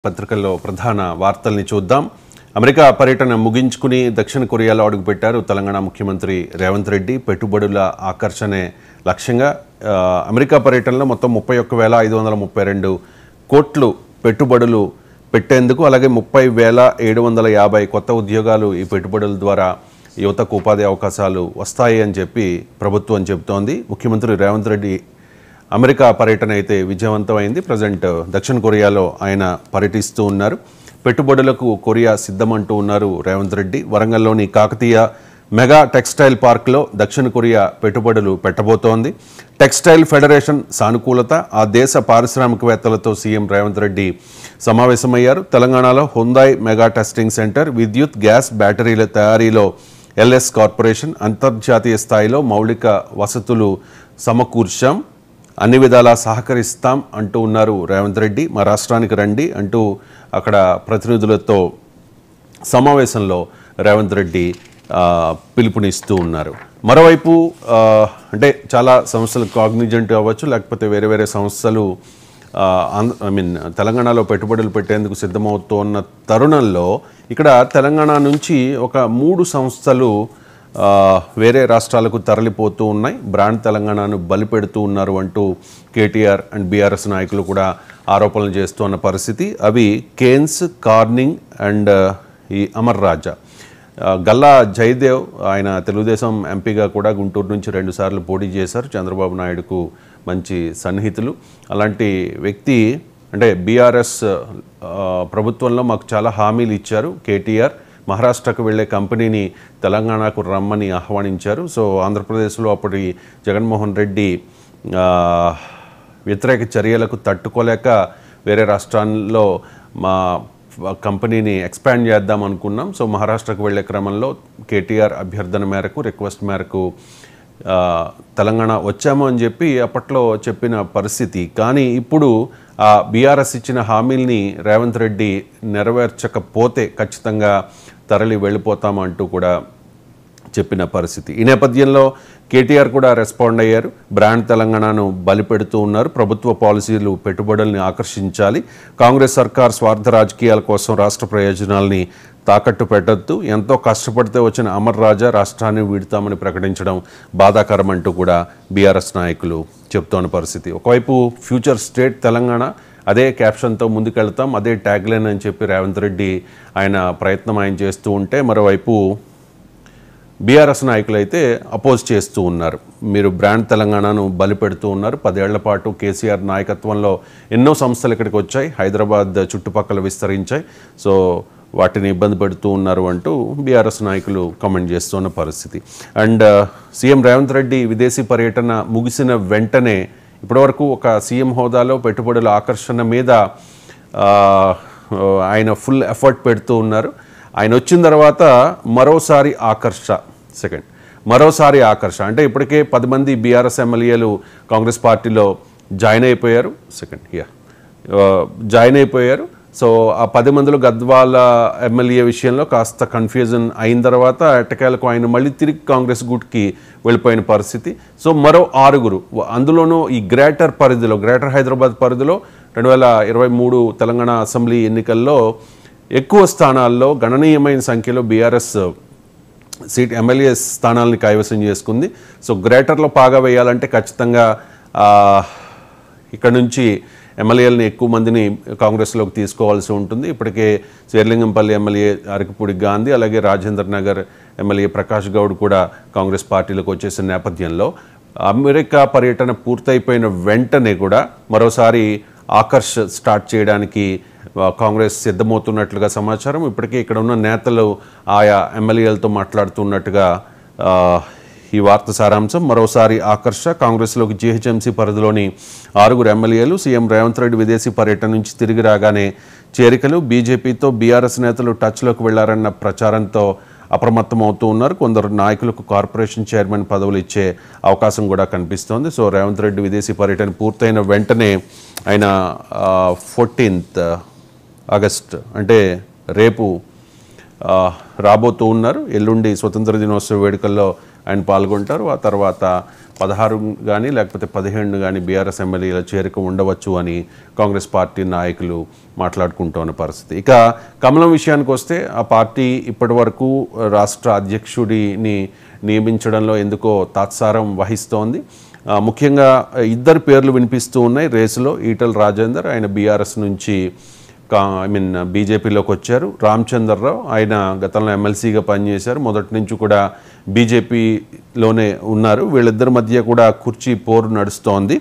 పత్రికల్లో ప్రధాన వార్తల్ని చూద్దాం. అమెరికా పర్యటన ముగించుకుని దక్షిణ కొరియాలో అడుగుపెట్టారు తెలంగాణ ముఖ్యమంత్రి రేవంత్ రెడ్డి. పెట్టుబడుల ఆకర్షణే లక్ష్యంగా అమెరికా పర్యటనలో మొత్తం 31,532 కోట్లు పెట్టుబడులు పెట్టేందుకు, అలాగే 30,750 కొత్త ఉద్యోగాలు ఈ పెట్టుబడుల ద్వారా యువతకు ఉపాధి అవకాశాలు వస్తాయి అని చెప్పి ప్రభుత్వం చెబుతోంది. ముఖ్యమంత్రి రేవంత్ రెడ్డి అమెరికా పర్యటన అయితే విజయవంతమైంది. ప్రజెంట్ దక్షిణ కొరియాలో ఆయన పర్యటిస్తూ ఉన్నారు. పెట్టుబడులకు కొరియా సిద్ధమంటూ ఉన్నారు రేవంత్ రెడ్డి. వరంగల్లోని కాకతీయ మెగా టెక్స్టైల్ పార్క్లో దక్షిణ కొరియా పెట్టుబడులు పెట్టబోతోంది. టెక్స్టైల్ ఫెడరేషన్ సానుకూలత, ఆ దేశ పారిశ్రామికవేత్తలతో సీఎం రేవంత్ రెడ్డి సమావేశమయ్యారు. తెలంగాణలో హుందాయ్ మెగా టెస్టింగ్ సెంటర్, విద్యుత్, గ్యాస్, బ్యాటరీల తయారీలో ఎల్ఎస్ కార్పొరేషన్, అంతర్జాతీయ స్థాయిలో మౌలిక వసతులు సమకూర్చాం, అన్ని విధాలా సహకరిస్తాం అంటూ ఉన్నారు రేవంత్ రెడ్డి. మా రాష్ట్రానికి రండి అంటూ అక్కడ ప్రతినిధులతో సమావేశంలో రేవంత్ రెడ్డి పిలుపునిస్తూ ఉన్నారు. మరోవైపు అంటే చాలా సంస్థలు, కాగ్నిజెంట్ అవ్వచ్చు, లేకపోతే వేరే వేరే సంస్థలు తెలంగాణలో పెట్టుబడులు పెట్టేందుకు సిద్ధమవుతున్న తరుణంలో ఇక్కడ తెలంగాణ నుంచి ఒక 3 సంస్థలు వేరే రాష్ట్రాలకు తరలిపోతూ ఉన్నాయి. బ్రాండ్ తెలంగాణను బలిపెడుతూ ఉన్నారు అంటూ కేటీఆర్ అండ్ బీఆర్ఎస్ నాయకులు కూడా ఆరోపణలు చేస్తున్న పరిస్థితి. అవి కేన్స్, కార్నింగ్ అండ్ ఈ అమర్ రాజా. గల్లా జయదేవ్, ఆయన తెలుగుదేశం ఎంపీగా కూడా గుంటూరు నుంచి 2 సార్లు పోటీ చేశారు. చంద్రబాబు నాయుడుకు మంచి సన్నిహితులు. అలాంటి వ్యక్తి అంటే బీఆర్ఎస్ ప్రభుత్వంలో మాకు చాలా హామీలు ఇచ్చారు కేటీఆర్. మహారాష్ట్రకు వెళ్లే కంపెనీని తెలంగాణకు రమ్మని ఆహ్వానించారు. సో ఆంధ్రప్రదేశ్లో అప్పటి జగన్మోహన్ రెడ్డి వ్యతిరేక చర్యలకు తట్టుకోలేక వేరే రాష్ట్రాల్లో మా కంపెనీని ఎక్స్పాండ్ చేద్దాం అనుకున్నాం. సో మహారాష్ట్రకు వెళ్లే క్రమంలో కేటీఆర్ అభ్యర్థన మేరకు, రిక్వెస్ట్ మేరకు తెలంగాణ వచ్చాము అని చెప్పి అప్పట్లో చెప్పిన పరిస్థితి. కానీ ఇప్పుడు ఆ బీఆర్ఎస్ ఇచ్చిన హామీల్ని రేవంత్ రెడ్డి నెరవేర్చకపోతే ఖచ్చితంగా తరలి వెళ్ళిపోతామంటూ కూడా చెప్పిన పరిస్థితి. ఈ నేపథ్యంలో కేటీఆర్ కూడా రెస్పాండ్ అయ్యారు. బ్రాండ్ తెలంగాణను బలిపెడుతూ ఉన్నారు. ప్రభుత్వ పాలసీలు పెట్టుబడుల్ని ఆకర్షించాలి. కాంగ్రెస్ సర్కార్ స్వార్థ రాజకీయాల కోసం రాష్ట్ర ప్రయోజనాల్ని తాకట్టు పెట్టద్దు. ఎంతో కష్టపడితే వచ్చిన అమర్ రాజా రాష్ట్రాన్ని వీడుతామని ప్రకటించడం బాధాకరం అంటూ కూడా బీఆర్ఎస్ నాయకులు చెప్తున్న పరిస్థితి. ఒకవైపు ఫ్యూచర్ స్టేట్ తెలంగాణ, అదే క్యాప్షన్తో ముందుకెళ్తాం, అదే ట్యాగ్లైన్ అని చెప్పి రేవంత్ రెడ్డి ఆయన ప్రయత్నం చేస్తూ ఉంటే, మరోవైపు బీఆర్ఎస్ నాయకులు అయితే అపోజ్ చేస్తూ ఉన్నారు. మీరు బ్రాండ్ తెలంగాణను బలిపెడుతూ ఉన్నారు. 10 ఏళ్ల పాటు కేసీఆర్ నాయకత్వంలో ఎన్నో సంస్థలు ఇక్కడికి వచ్చాయి, హైదరాబాద్ చుట్టుపక్కల విస్తరించాయి. సో వాటిని ఇబ్బంది పెడుతూ ఉన్నారు అంటూ బీఆర్ఎస్ నాయకులు కామెంట్ చేస్తున్న పరిస్థితి. అండ్ సీఎం రేవంత్ రెడ్డి విదేశీ పర్యటన ముగిసిన వెంటనే ఇప్పటివరకు ఒక సీఎం హోదాలో పెట్టుబడుల ఆకర్షణ మీద ఆయన ఫుల్ ఎఫర్ట్ పెడుతూ ఉన్నారు. ఆయన వచ్చిన తర్వాత మరోసారి ఆకర్ష అంటే ఇప్పటికే 10 మంది బీఆర్ఎస్ ఎమ్మెల్యేలు కాంగ్రెస్ పార్టీలో జాయిన్ అయిపోయారు. సో ఆ 10 మందిలో గద్వాల ఎమ్మెల్యే విషయంలో కాస్త కన్ఫ్యూజన్ అయిన తర్వాత ఎట్టకేలకు ఆయన మళ్ళీ తిరిగి కాంగ్రెస్ గూట్కి వెళ్ళిపోయిన పరిస్థితి. సో మరో 6, అందులోనూ ఈ గ్రేటర్ హైదరాబాద్ పరిధిలో 2023 తెలంగాణ అసెంబ్లీ ఎన్నికల్లో ఎక్కువ స్థానాల్లో గణనీయమైన సంఖ్యలో బీఆర్ఎస్ ఎమ్మెల్యే స్థానాలని కైవసం చేసుకుంది. సో గ్రేటర్లో పాగా వేయాలంటే ఖచ్చితంగా ఇక్కడ నుంచి ఎమ్మెల్యేలని ఎక్కువ మందిని కాంగ్రెస్లోకి తీసుకోవాల్సి ఉంటుంది. ఇప్పటికే శేర్లింగంపల్లి ఎమ్మెల్యే అరకపూడి గాంధీ, అలాగే రాజేంద్ర నగర్ ఎమ్మెల్యే ప్రకాష్ గౌడ్ కూడా కాంగ్రెస్ పార్టీలోకి వచ్చేసిన నేపథ్యంలో అమెరికా పర్యటన పూర్తయిపోయిన వెంటనే కూడా మరోసారి ఆకర్ష్ స్టార్ట్ చేయడానికి కాంగ్రెస్ సిద్ధమవుతున్నట్లుగా సమాచారం. ఇప్పటికే ఇక్కడ ఉన్న నేతలు ఆయా ఎమ్మెల్యేలతో మాట్లాడుతున్నట్టుగా ఈ వార్త సారాంశం. మరోసారి ఆకర్ష కాంగ్రెస్లోకి జీహెచ్ఎంసీ పరిధిలోని 6 ఎమ్మెల్యేలు. సీఎం రేవంత్ రెడ్డి విదేశీ పర్యటన నుంచి తిరిగి రాగానే చేరికలు. బీజేపీతో బీఆర్ఎస్ నేతలు టచ్లోకి వెళ్లారన్న ప్రచారంతో అప్రమత్తమవుతూ ఉన్నారు. కొందరు నాయకులకు కార్పొరేషన్ చైర్మన్ పదవులు ఇచ్చే అవకాశం కూడా కనిపిస్తోంది. సో రేవంత్ రెడ్డి విదేశీ పర్యటన పూర్తయిన వెంటనే ఆయన 14th ఆగస్ట్ అంటే రేపు రాబోతూ ఉన్నారు. ఎల్లుండి స్వతంత్ర దినోత్సవ వేడుకల్లో ఆయన పాల్గొంటారు. ఆ తర్వాత 16 కానీ లేకపోతే 17 కానీ బీఆర్ఎస్ ఎమ్మెల్యేల చేరిక ఉండవచ్చు అని కాంగ్రెస్ పార్టీ నాయకులు మాట్లాడుకుంటున్న పరిస్థితి. ఇక కమలం విషయానికి వస్తే ఆ పార్టీ ఇప్పటి వరకు రాష్ట్ర అధ్యక్షుడిని నియమించడంలో ఎందుకో తాత్సారం వహిస్తోంది. ముఖ్యంగా ఇద్దరు పేర్లు వినిపిస్తూ ఉన్నాయి రేసులో. ఈటల రాజేందర్, ఆయన బీఆర్ఎస్ నుంచి బీజేపీలోకి వచ్చారు. రామచంద్రరావు, ఆయన గతంలో ఎమ్మెల్సీగా పనిచేశారు, మొదటి నుంచి కూడా బీజేపీలోనే ఉన్నారు. వీళ్ళిద్దరి మధ్య కూడా కుర్చీ పోరు నడుస్తోంది.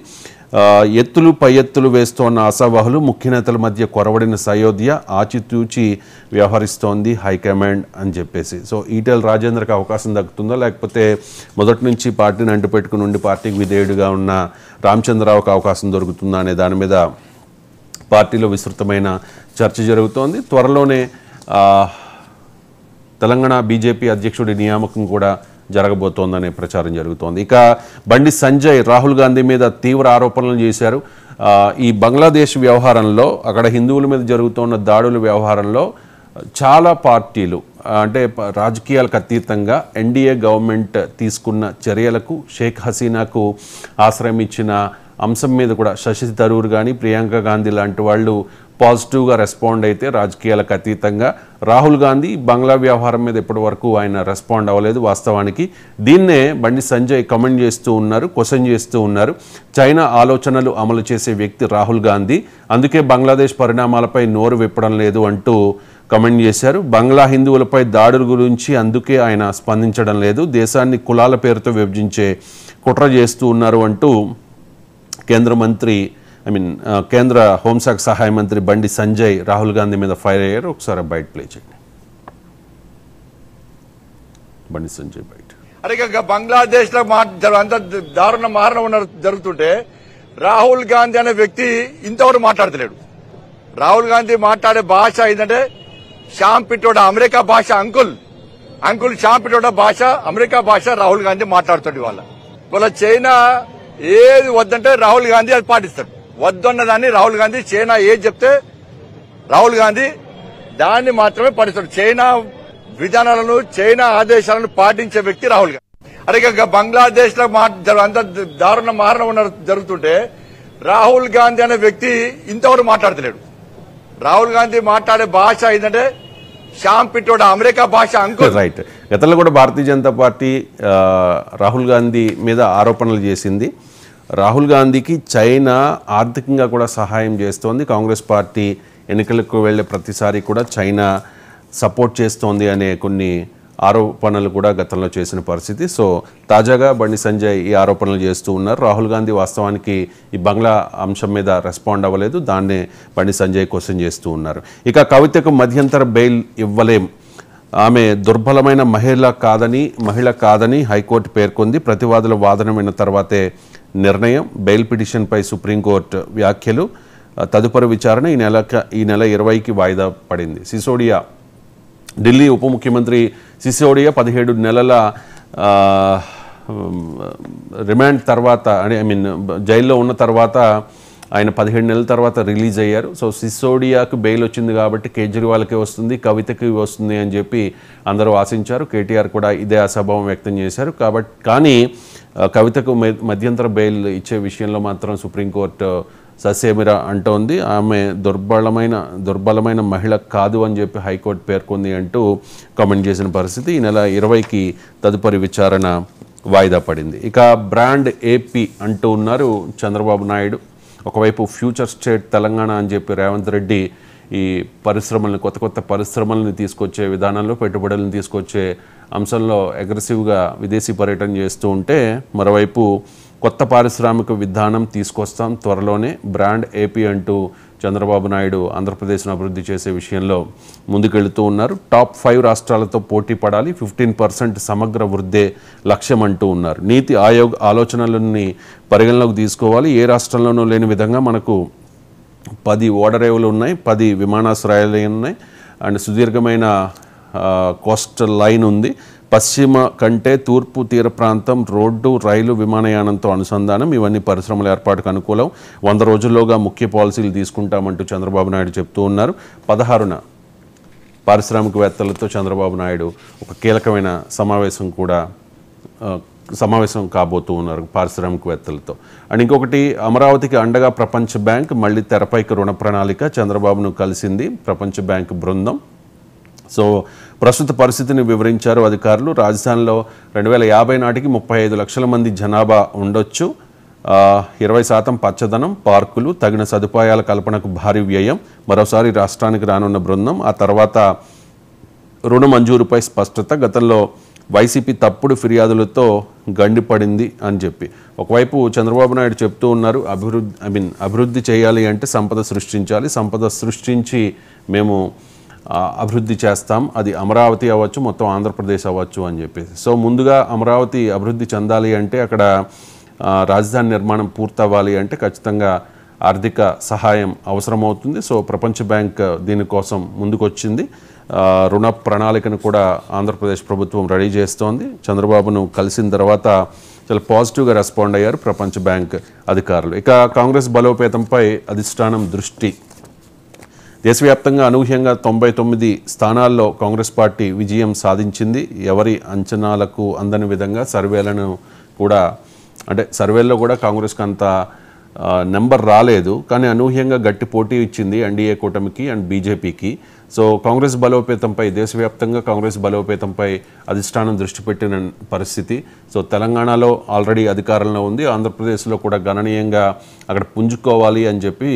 ఎత్తులు పై ఎత్తులు వేస్తోన్న ఆశావాహులు, ముఖ్య నేతల మధ్య కొరవడిన సయోధ్య ఆచితూచి వ్యవహరిస్తోంది హైకమాండ్ అని చెప్పేసి. సో ఈటెల రాజేందర్కి అవకాశం దక్కుతుందో, లేకపోతే మొదటి నుంచి పార్టీని అంటుపెట్టుకుని ఉండి పార్టీకి విధేయుడిగా ఉన్న రామచంద్రరావుకి అవకాశం దొరుకుతుందా అనే దాని మీద పార్టీలో విస్తృతమైన చర్చ జరుగుతోంది. త్వరలోనే తెలంగాణ బీజేపీ అధ్యక్షుడి నియామకం కూడా జరగబోతోందనే ప్రచారం జరుగుతోంది. ఇక బండి సంజయ్ రాహుల్ గాంధీ మీద తీవ్ర ఆరోపణలు చేశారు. ఈ బంగ్లాదేశ్ వ్యవహారంలో, అక్కడ హిందువుల మీద జరుగుతున్న దాడుల వ్యవహారంలో చాలా పార్టీలు అంటే రాజకీయాలకు అతీతంగా ఎన్డీఏ గవర్నమెంట్ తీసుకున్న చర్యలకు, షేక్ హసీనాకు ఆశ్రయం ఇచ్చిన అంశం మీద కూడా శశి థరూర్ కానీ ప్రియాంక గాంధీ లాంటి వాళ్ళు పాజిటివ్గా రెస్పాండ్ అయితే, రాజకీయాలకు అతీతంగా రాహుల్ గాంధీ బంగ్లా వ్యవహారం మీద ఇప్పటి వరకు ఆయన రెస్పాండ్ అవ్వలేదు. వాస్తవానికి దీన్నే బండి సంజయ్ కమెంట్ చేస్తూ ఉన్నారు, క్వశ్చన్ చేస్తూ ఉన్నారు. చైనా ఆలోచనలు అమలు చేసే వ్యక్తి రాహుల్ గాంధీ, అందుకే బంగ్లాదేశ్ పరిణామాలపై నోరు విప్పడం లేదు అంటూ కమెంట్ చేశారు. బంగ్లా హిందువులపై దాడుల గురించి అందుకే ఆయన స్పందించడం లేదు, దేశాన్ని కులాల పేరుతో విభజించే కుట్ర చేస్తూ ఉన్నారు అంటూ కేంద్ర హోంశాఖ సహాయ మంత్రి బండి సంజయ్ రాహుల్ గాంధీ మీద ఫైర్ అయ్యారు. ఒకసారి బయట ప్లే చేయండి. బండి సంజయ్ బయట. అరే బంగ్లాదేశ్ లో అంత దారుణ మారణ జరుగుతుంటే రాహుల్ గాంధీ అనే వ్యక్తి ఇంతవరకు మాట్లాడతలేడు. రాహుల్ గాంధీ మాట్లాడే భాష ఏంటంటే శ్యామ్ పిట్రోడా అమెరికా భాష, అంకుల్ శ్యామ్ పిట్రోడా భాష, అమెరికా భాష రాహుల్ గాంధీ మాట్లాడుతాడు. వాళ్ళ చైనా ఏది వద్దంటే రాహుల్ గాంధీ అది పాటిస్తాడు. వద్దన్న దాన్ని రాహుల్ గాంధీ, చైనా ఏది చెప్తే రాహుల్ గాంధీ దాన్ని మాత్రమే పాటిస్తాడు. చైనా విధానాలను, చైనా ఆదేశాలను పాటించే వ్యక్తి రాహుల్ గాంధీ. అరే బంగ్లాదేశ్ లో అంత దారుణ మారణ జరుగుతుంటే రాహుల్ గాంధీ అనే వ్యక్తి ఇంతవరకు మాట్లాడతలేడు. రాహుల్ గాంధీ మాట్లాడే భాష ఏంటంటే శ్యామ్ పిట్రోడా అమెరికా భాష, రైట్. గతంలో కూడా భారతీయ జనతా పార్టీ రాహుల్ గాంధీ మీద ఆరోపణలు చేసింది. రాహుల్ గాంధీకి చైనా ఆర్థికంగా కూడా సహాయం చేస్తోంది. కాంగ్రెస్ పార్టీ ఎన్నికలకు వెళ్లే ప్రతిసారి కూడా చైనా సపోర్ట్ చేస్తోంది అనే కొన్ని ఆరోపణలు కూడా గతంలో చేసిన పరిస్థితి. సో తాజాగా బండి సంజయ్ ఈ ఆరోపణలు చేస్తూ ఉన్నారు. రాహుల్ గాంధీ వాస్తవానికి ఈ బంగ్లా అంశం మీద రెస్పాండ్ అవ్వలేదు, దాన్నే బండి సంజయ్ క్వశ్చన్ చేస్తూ ఉన్నారు. ఇక కవితకు మధ్యంతర బెయిల్ ఇవ్వలేం, ఆమె దుర్బలమైన మహిళ కాదని హైకోర్టు పేర్కొంది. ప్రతివాదుల వాదన విన్న తర్వాతే నిర్ణయం. బెయిల్ పిటిషన్పై సుప్రీంకోర్టు వ్యాఖ్యలు. తదుపరి విచారణ ఈ నెల 20కి వాయిదా పడింది. సిసోడియా, ఢిల్లీ ఉప ముఖ్యమంత్రి సిసోడియా 17 నెలల రిమాండ్ తర్వాత, జైల్లో ఉన్న తర్వాత ఆయన 17 నెలల తర్వాత రిలీజ్ అయ్యారు. సో సిసోడియాకు బెయిల్ వచ్చింది కాబట్టి కేజ్రీవాల్కే వస్తుంది, కవితకి వస్తుంది అని చెప్పి అందరూ ఆశించారు. కేటీఆర్ కూడా ఇదే అసభావం వ్యక్తం చేశారు. కానీ కవితకు మధ్యంతర బెయిల్ ఇచ్చే విషయంలో మాత్రం సుప్రీంకోర్టు ససేమిరా అంటోంది. ఆమె దుర్బలమైన మహిళ కాదు అని చెప్పి హైకోర్టు పేర్కొంది అంటూ కామెంట్ చేసిన పరిస్థితి. ఈ నెల 20కి తదుపరి విచారణ వాయిదా పడింది. ఇక బ్రాండ్ ఏపీ అంటూ ఉన్నారు చంద్రబాబు నాయుడు. ఒకవైపు ఫ్యూచర్ స్టేట్ తెలంగాణ అని చెప్పి రేవంత్ రెడ్డి ఈ పరిశ్రమలను, కొత్త పరిశ్రమలను తీసుకొచ్చే విధానంలో, పెట్టుబడులను తీసుకొచ్చే అంశంలో అగ్రెసివ్గా విదేశీ పర్యటన చేస్తూ ఉంటే, మరోవైపు కొత్త పారిశ్రామిక విధానం తీసుకొస్తాం త్వరలోనే, బ్రాండ్ ఏపీ అంటూ చంద్రబాబు నాయుడు ఆంధ్రప్రదేశ్ను అభివృద్ధి చేసే విషయంలో ముందుకెళ్తూ ఉన్నారు. టాప్ 5 రాష్ట్రాలతో పోటీ పడాలి, 15% సమగ్ర వృద్ధే లక్ష్యం అంటూ ఉన్నారు. నీతి ఆయోగ్ ఆలోచనలని పరిగణలోకి తీసుకోవాలి. ఏ రాష్ట్రంలోనూ లేని విధంగా మనకు 10 ఓడరేవులు ఉన్నాయి, 10 విమానాశ్రయాలు ఉన్నాయి, అండ్ సుదీర్ఘమైన కోస్టల్ లైన్ ఉంది. పశ్చిమ కంటే తూర్పు తీర ప్రాంతం రోడ్డు, రైలు, విమానయానంతో అనుసంధానం, ఇవన్నీ పరిశ్రమల ఏర్పాటుకు అనుకూలం. 100 రోజుల్లోగా ముఖ్య పాలసీలు తీసుకుంటామంటూ చంద్రబాబు నాయుడు చెప్తూ ఉన్నారు. 16న పారిశ్రామికవేత్తలతో చంద్రబాబు నాయుడు ఒక కీలకమైన సమావేశం కూడా సమావేశం కాబోతూ ఉన్నారు పారిశ్రామికవేత్తలతో. అండ్ ఇంకొకటి, అమరావతికి అండగా ప్రపంచ బ్యాంక్ మళ్ళీ తెరపైకి రుణ ప్రణాళిక. చంద్రబాబును కలిసింది ప్రపంచ బ్యాంక్ బృందం. సో ప్రస్తుత పరిస్థితిని వివరించారు అధికారులు. రాజధానిలో 2050 నాటికి 35 లక్షల మంది జనాభా ఉండొచ్చు. 20% పచ్చదనం, పార్కులు, తగిన సదుపాయాల కల్పనకు భారీ వ్యయం. మరోసారి రాష్ట్రానికి రానున్న బృందం. ఆ తర్వాత రుణ మంజూరుపై స్పష్టత. గతంలో వైసీపీ తప్పుడు ఫిర్యాదులతో గండిపడింది అని చెప్పి ఒకవైపు చంద్రబాబు నాయుడు చెప్తూ ఉన్నారు, అభివృద్ధి చేయాలి అంటే సంపద సృష్టించాలి, సంపద సృష్టించి మేము అభివృద్ధి చేస్తాం, అది అమరావతి అవ్వచ్చు, మొత్తం ఆంధ్రప్రదేశ్ అవ్వచ్చు అని చెప్పేసి. సో ముందుగా అమరావతి అభివృద్ధి చెందాలి అంటే అక్కడ రాజధాని నిర్మాణం పూర్తవ్వాలి అంటే ఖచ్చితంగా ఆర్థిక సహాయం అవసరమవుతుంది. సో ప్రపంచ బ్యాంక్ దీనికోసం ముందుకొచ్చింది. రుణ ప్రణాళికను కూడా ఆంధ్రప్రదేశ్ ప్రభుత్వం రెడీ చేస్తోంది. చంద్రబాబును కలిసిన తర్వాత చాలా పాజిటివ్గా రెస్పాండ్ అయ్యారు ప్రపంచ బ్యాంక్ అధికారులు. ఇక కాంగ్రెస్ బలోపేతంపై అధిష్టానం దృష్టి. దేశవ్యాప్తంగా అనూహ్యంగా 99 స్థానాల్లో కాంగ్రెస్ పార్టీ విజయం సాధించింది. ఎవరి అంచనాలకు అందని విధంగా సర్వేలను కూడా, అంటే సర్వేల్లో కూడా కాంగ్రెస్కి అంత నెంబర్ రాలేదు, కానీ అనూహ్యంగా గట్టి పోటీ ఇచ్చింది ఎన్డీఏ కూటమికి అండ్ బీజేపీకి. సో కాంగ్రెస్ బలోపేతంపై, దేశవ్యాప్తంగా కాంగ్రెస్ బలోపేతంపై అధిష్టానం దృష్టి పెట్టిన పరిస్థితి. సో తెలంగాణలో ఆల్రెడీ అధికారంలో ఉంది, ఆంధ్రప్రదేశ్లో కూడా గణనీయంగా అక్కడ పుంజుకోవాలి అని చెప్పి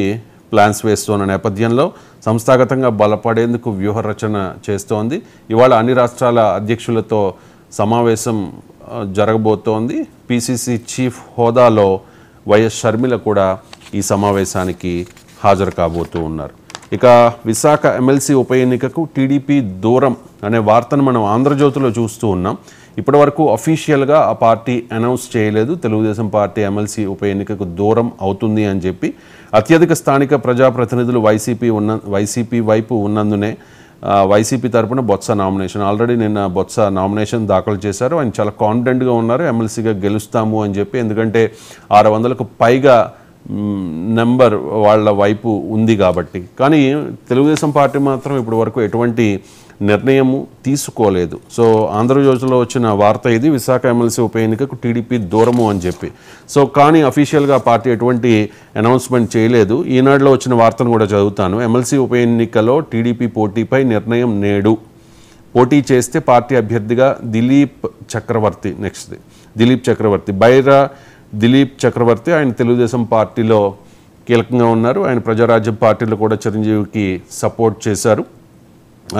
ప్లాన్స్ వేస్తున్న నేపథ్యంలో సంస్థాగతంగా బలపడేందుకు వ్యూహరచన చేస్తోంది. ఇవాళ అన్ని రాష్ట్రాల అధ్యక్షులతో సమావేశం జరగబోతోంది. పిసిసి చీఫ్ హోదాలో వైఎస్ షర్మిల కూడా ఈ సమావేశానికి హాజరు కాబోతూ ఉన్నారు. ఇక విశాఖ ఎమ్మెల్సీ ఉప ఎన్నికకు టీడీపీ దూరం అనే వార్తను మనం ఆంధ్రజ్యోతిలో చూస్తూ ఉన్నాం. ఇప్పటివరకు అఫీషియల్గా ఆ పార్టీ అనౌన్స్ చేయలేదు తెలుగుదేశం పార్టీ ఎమ్మెల్సీ ఉప ఎన్నికకు దూరం అవుతుంది అని చెప్పి. అత్యధిక స్థానిక ప్రజాప్రతినిధులు వైసీపీ వైపు ఉన్నందునే వైసీపీ తరపున బొత్స నామినేషన్, ఆల్రెడీ నిన్న బొత్స నామినేషన్ దాఖలు చేశారు. ఆయన చాలా కాన్ఫిడెంట్గా ఉన్నారు ఎమ్మెల్సీగా గెలుస్తాము అని చెప్పి, ఎందుకంటే 600కు పైగా నెంబర్ వాళ్ళ వైపు ఉంది కాబట్టి. కానీ తెలుగుదేశం పార్టీ మాత్రం ఇప్పటి వరకు ఎటువంటి నిర్ణయము తీసుకోలేదు. సో ఆంధ్రజ్యోతిలో వచ్చిన వార్త ఇది, విశాఖ ఎమ్మెల్సీ ఉప ఎన్నికకు టీడీపీ దూరము అని చెప్పి. సో కానీ అఫీషియల్గా పార్టీ ఎటువంటి అనౌన్స్మెంట్ చేయలేదు. ఈనాడులో వచ్చిన వార్తను కూడా చదువుతాను. ఎమ్మెల్సీ ఉప ఎన్నికలో టీడీపీ పోటీపై నిర్ణయం నేడు. పోటీ చేస్తే పార్టీ అభ్యర్థిగా దిలీప్ చక్రవర్తి బైరా దిలీప్ చక్రవర్తి, ఆయన తెలుగుదేశం పార్టీలో కీలకంగా ఉన్నారు. ఆయన ప్రజారాజ్యం పార్టీలో కూడా చిరంజీవికి సపోర్ట్ చేశారు.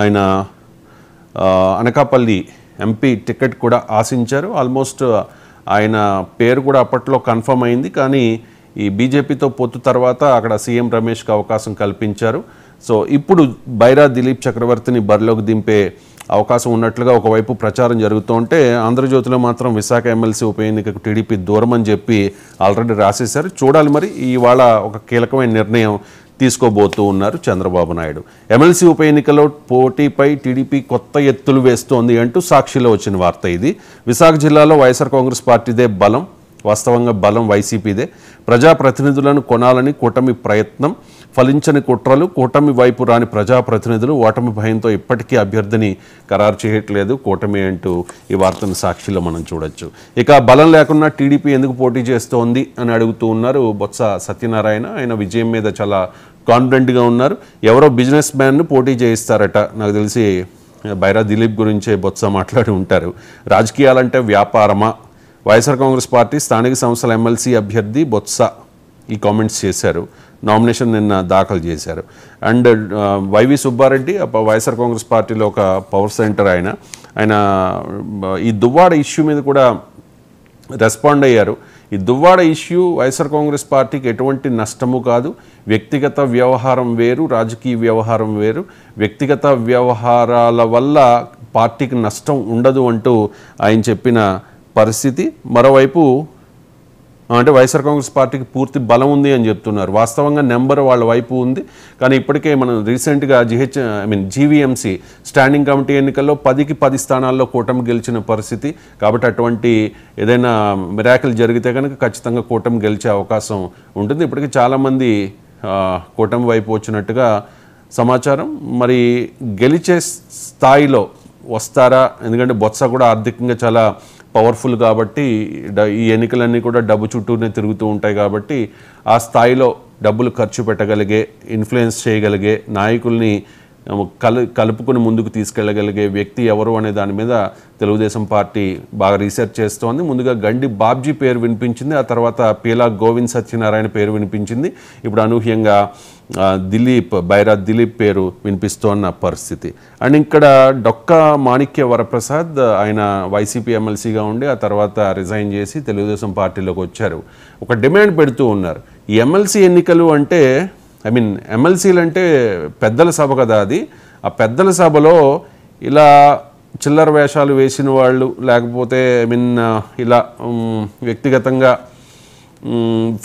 ఆయన అనకాపల్లి ఎంపీ టికెట్ కూడా ఆశించారు. ఆల్మోస్ట్ ఆయన పేరు కూడా అప్పట్లో కన్ఫర్మ్ అయింది. కానీ ఈ బీజేపీతో పొత్తు తర్వాత అక్కడ సీఎం రమేష్కి అవకాశం కల్పించారు. సో ఇప్పుడు బైరా దిలీప్ చక్రవర్తిని బరిలోకి దింపే అవకాశం ఉన్నట్లుగా ఒకవైపు ప్రచారం జరుగుతుంటే, ఆంధ్రజ్యోతిలో మాత్రం విశాఖ ఎమ్మెల్సీ ఉప ఎన్నికకు టీడీపీ దూరం అని చెప్పి ఆల్రెడీ రాసేశారు. చూడాలి మరి ఇవాళ ఒక కీలకమైన నిర్ణయం తీసుకోబోతూ ఉన్నారు చంద్రబాబు నాయుడు. ఎమ్మెల్సీ ఉప ఎన్నికలో పోటీపై టీడీపీ కొత్త ఎత్తులు వేస్తోంది అంటూ సాక్షిలో వచ్చిన వార్త ఇది. విశాఖ జిల్లాలో వైఎస్ఆర్ కాంగ్రెస్ పార్టీదే బలం, వాస్తవంగా బలం వైసీపీదే. ప్రజాప్రతినిధులను కొనాలని కూటమి ప్రయత్నం, ఫలించని కుట్రలు, కూటమి వైపు రాని ప్రజాప్రతినిధులు, ఓటమి భయంతో ఇప్పటికీ అభ్యర్థిని ఖరారు చేయట్లేదు కూటమి అంటూ ఈ వార్తను సాక్షిలో మనం చూడొచ్చు. ఇక బలం లేకుండా టీడీపీ ఎందుకు పోటీ చేస్తోంది అని అడుగుతూ ఉన్నారు బొత్స సత్యనారాయణ. ఆయన విజయం మీద చాలా కాన్ఫిడెంట్గా ఉన్నారు. ఎవరో బిజినెస్ మ్యాన్ను పోటీ చేయిస్తారట. నాకు తెలిసి బైరా దిలీప్ గురించే బొత్స మాట్లాడి ఉంటారు. రాజకీయాలంటే వ్యాపారమా? వైఎస్ఆర్ కాంగ్రెస్ పార్టీ స్థానిక సంస్థల ఎమ్మెల్సీ అభ్యర్థి బొత్స ఈ కామెంట్స్ చేశారు. నామినేషన్ నిన్న దాఖలు చేశారు. అండ్ వైవి సుబ్బారెడ్డి వైఎస్ఆర్ కాంగ్రెస్ పార్టీలో ఒక పవర్ సెంటర్ ఆయన ఈ దువ్వాడ ఇష్యూ మీద కూడా రెస్పాండ్ అయ్యారు. ఈ దువ్వాడ ఇష్యూ వైఎస్ఆర్ కాంగ్రెస్ పార్టీకి ఎటువంటి నష్టము కాదు. వ్యక్తిగత వ్యవహారం వేరు, రాజకీయ వ్యవహారం వేరు. వ్యక్తిగత వ్యవహారాల వల్ల పార్టీకి నష్టం ఉండదు అంటూ ఆయన చెప్పిన పరిస్థితి. మరోవైపు అంటే వైఎస్ఆర్ కాంగ్రెస్ పార్టీకి పూర్తి బలం ఉంది అని చెప్తున్నారు. వాస్తవంగా నెంబర్ వాళ్ళ వైపు ఉంది. కానీ ఇప్పటికే మనం రీసెంట్గా జీవీఎంసీ స్టాండింగ్ కమిటీ ఎన్నికల్లో 10కి 10 స్థానాల్లో కూటమి గెలిచిన పరిస్థితి. కాబట్టి అటువంటి ఏదైనా మిరాకిల్ జరిగితే కనుక ఖచ్చితంగా కూటమి గెలిచే అవకాశం ఉంటుంది. ఇప్పటికీ చాలామంది కూటమి వైపు వచ్చినట్టుగా సమాచారం. మరి గెలిచే స్థాయిలో వస్తారా? ఎందుకంటే బొత్స కూడా ఆర్థికంగా చాలా పవర్ఫుల్ కాబట్టి ఈ ఎన్నికలన్నీ కూడా డబ్బు చుట్టూనే తిరుగుతూ ఉంటాయి కాబట్టి ఆ స్థాయిలో డబ్బులు ఖర్చు పెట్టగలిగే, ఇన్ఫ్లుయెన్స్ చేయగలిగే నాయకుల్ని కలుపుకుని ముందుకు తీసుకెళ్లగలిగే వ్యక్తి ఎవరు అనే దాని మీద తెలుగుదేశం పార్టీ బాగా రీసెర్చ్ చేస్తోంది. ముందుగా గండి బాబ్జీ పేరు వినిపించింది, ఆ తర్వాత పీలా గోవింద్ సత్యనారాయణ పేరు వినిపించింది, ఇప్పుడు అనూహ్యంగా బైరా దిలీప్ పేరు వినిపిస్తోన్న పరిస్థితి. అండ్ ఇక్కడ డొక్కా మాణిక్య వరప్రసాద్, ఆయన వైసీపీ ఎమ్మెల్సీగా ఉండి ఆ తర్వాత రిజైన్ చేసి తెలుగుదేశం పార్టీలోకి వచ్చారు. ఒక డిమాండ్ పెడుతూ ఉన్నారు, ఈ ఎమ్మెల్సీ ఎన్నికలు అంటే ఎమ్మెల్సీలు అంటే పెద్దల సభ కదా, అది ఆ పెద్దల సభలో ఇలా చిల్లర వేషాలు వేసిన వాళ్ళు, లేకపోతే ఇలా వ్యక్తిగతంగా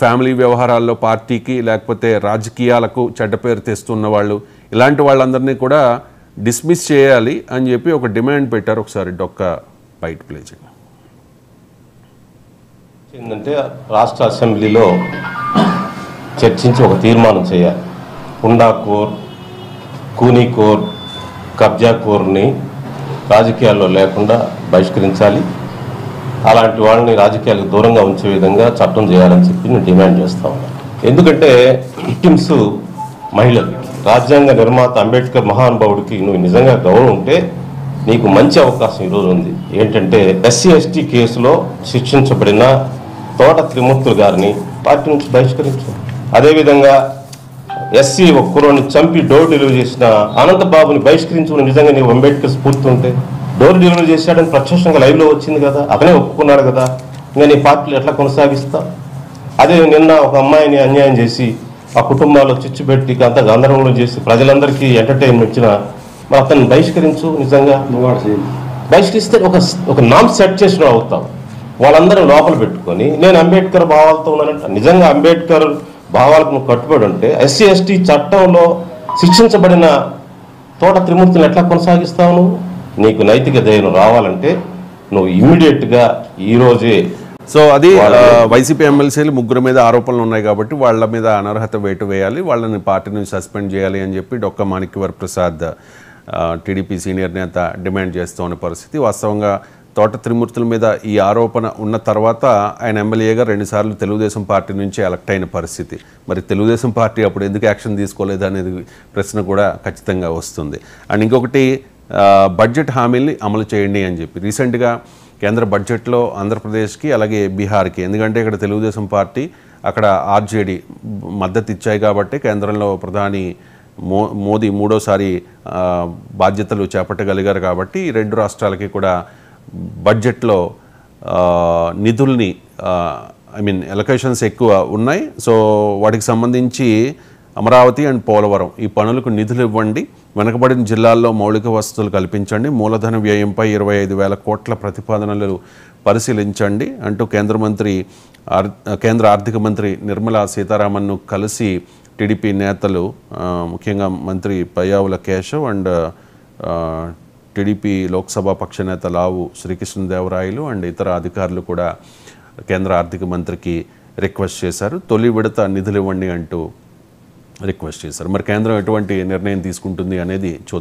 ఫ్యామిలీ వ్యవహారాల్లో పార్టీకి లేకపోతే రాజకీయాలకు చెడ్డ పేరు తెస్తున్న వాళ్ళు, ఇలాంటి వాళ్ళందరినీ కూడా డిస్మిస్ చేయాలి అని చెప్పి ఒక డిమాండ్ పెట్టారు. ఒకసారి డొక్కా బయట ప్లే చేయండి. ఏంటంటే రాష్ట్ర అసెంబ్లీలో చర్చించి ఒక తీర్మానం చేయాలి. హుండాకోర్, కూనీకోర్, కబ్జాకోర్ని రాజకీయాల్లో లేకుండా బహిష్కరించాలి. అలాంటి వాళ్ళని రాజకీయాలకు దూరంగా ఉంచే విధంగా చట్టం చేయాలని చెప్పి నేను డిమాండ్ చేస్తా ఉన్నాను. ఎందుకంటే విక్టిమ్స్ మహిళలు. రాజ్యాంగ నిర్మాత అంబేద్కర్ మహానుభావుడికి నువ్వు నిజంగా గౌరవం ఉంటే నీకు మంచి అవకాశం ఈరోజు ఉంది. ఏంటంటే ఎస్సీ ఎస్టీ కేసులో శిక్షించబడిన తోట త్రిమూర్తులు గారిని పార్టీ నుంచి బహిష్కరించారు. అదేవిధంగా ఎస్సీ ఒక్కరోని చంపి డోర్ డెలివరీ చేసిన అనంతబాబుని బహిష్కరించుకుని నిజంగా నీవు అంబేద్కర్ స్ఫూర్తి ఉంటే, డోర్ డెలివరీ చేశాడని ప్రత్యక్షంగా లైవ్లో వచ్చింది కదా, అతనే ఒప్పుకున్నాడు కదా, ఇంకా నీ పార్టీలు ఎట్లా కొనసాగిస్తా? అదే నిన్న ఒక అమ్మాయిని అన్యాయం చేసి ఆ కుటుంబాల్లో చిచ్చు పెట్టి అంత గందరగోళం చేసి ప్రజలందరికీ ఎంటర్టైన్మెంట్ ఇచ్చిన మరి అతన్ని బహిష్కరించు. నిజంగా బహిష్కరిస్తే ఒక నామ్ సెట్ చేసిన అవుతాం. వాళ్ళందరూ లోపల పెట్టుకొని నేను అంబేద్కర్ భావాలతో ఉన్నానంట. నిజంగా అంబేద్కర్ భావాలకు నువ్వు కట్టుబడి ఉంటే ఎస్సీ ఎస్టీ చట్టంలో శిక్షించబడిన తోట త్రిమూర్తులను ఎట్లా కొనసాగిస్తావు? నువ్వు నీకు నైతిక ధైర్యం రావాలంటే నువ్వు ఇమ్మీడియట్గా ఈరోజే. సో అది వైసీపీ ఎమ్మెల్సీలు ముగ్గురు మీద ఆరోపణలు ఉన్నాయి కాబట్టి వాళ్ళ మీద అనర్హత వేటు వేయాలి, వాళ్ళని పార్టీ నుంచి సస్పెండ్ చేయాలి అని చెప్పి డొక్కా మాణిక్య వరప్రసాద్ టీడీపీ సీనియర్ నేత డిమాండ్ చేస్తూ ఉన్న పరిస్థితి. వాస్తవంగా తోట త్రిమూర్తుల మీద ఈ ఆరోపణ ఉన్న తర్వాత ఆయన ఎమ్మెల్యేగా 2 సార్లు తెలుగుదేశం పార్టీ నుంచి ఎలక్ట్ అయిన పరిస్థితి. మరి తెలుగుదేశం పార్టీ అప్పుడు ఎందుకు యాక్షన్ తీసుకోలేదు అనేది ప్రశ్న కూడా ఖచ్చితంగా వస్తుంది. అండ్ ఇంకొకటి, బడ్జెట్ హామీల్ని అమలు చేయండి అని చెప్పి రీసెంట్గా కేంద్ర బడ్జెట్లో ఆంధ్రప్రదేశ్కి అలాగే బీహార్కి, ఎందుకంటే ఇక్కడ తెలుగుదేశం పార్టీ అక్కడ ఆర్జేడీ మద్దతు ఇచ్చాయి కాబట్టి కేంద్రంలో ప్రధాని మోదీ 3వ సారి బాధ్యతలు చేపట్టగలిగారు కాబట్టి 2 రాష్ట్రాలకి కూడా బడ్జెట్లో నిధుల్ని ఎలొకేషన్స్ ఎక్కువ ఉన్నాయి. సో వాటికి సంబంధించి అమరావతి అండ్ పోలవరం ఈ పనులకు నిధులు ఇవ్వండి, వెనకబడిన జిల్లాల్లో మౌలిక వసతులు కల్పించండి, మూలధన వ్యయంపై 25,000 కోట్ల ప్రతిపాదనలు పరిశీలించండి అంటూ కేంద్ర ఆర్థిక మంత్రి నిర్మలా సీతారామన్ను కలిసి టీడీపీ నేతలు, ముఖ్యంగా మంత్రి పయ్యావుల కేశవ్ అండ్ టీడీపీ లోక్సభ పక్ష నేత లావు శ్రీకృష్ణదేవరాయలు అండ్ ఇతర అధికారులు కూడా కేంద్ర ఆర్థిక మంత్రికి రిక్వెస్ట్ చేశారు. తొలి విడత నిధులు ఇవ్వండి అంటూ రిక్వెస్ట్ చేశారు. మరి కేంద్రం ఎటువంటి నిర్ణయం తీసుకుంటుంది అనేది చూద్దాం.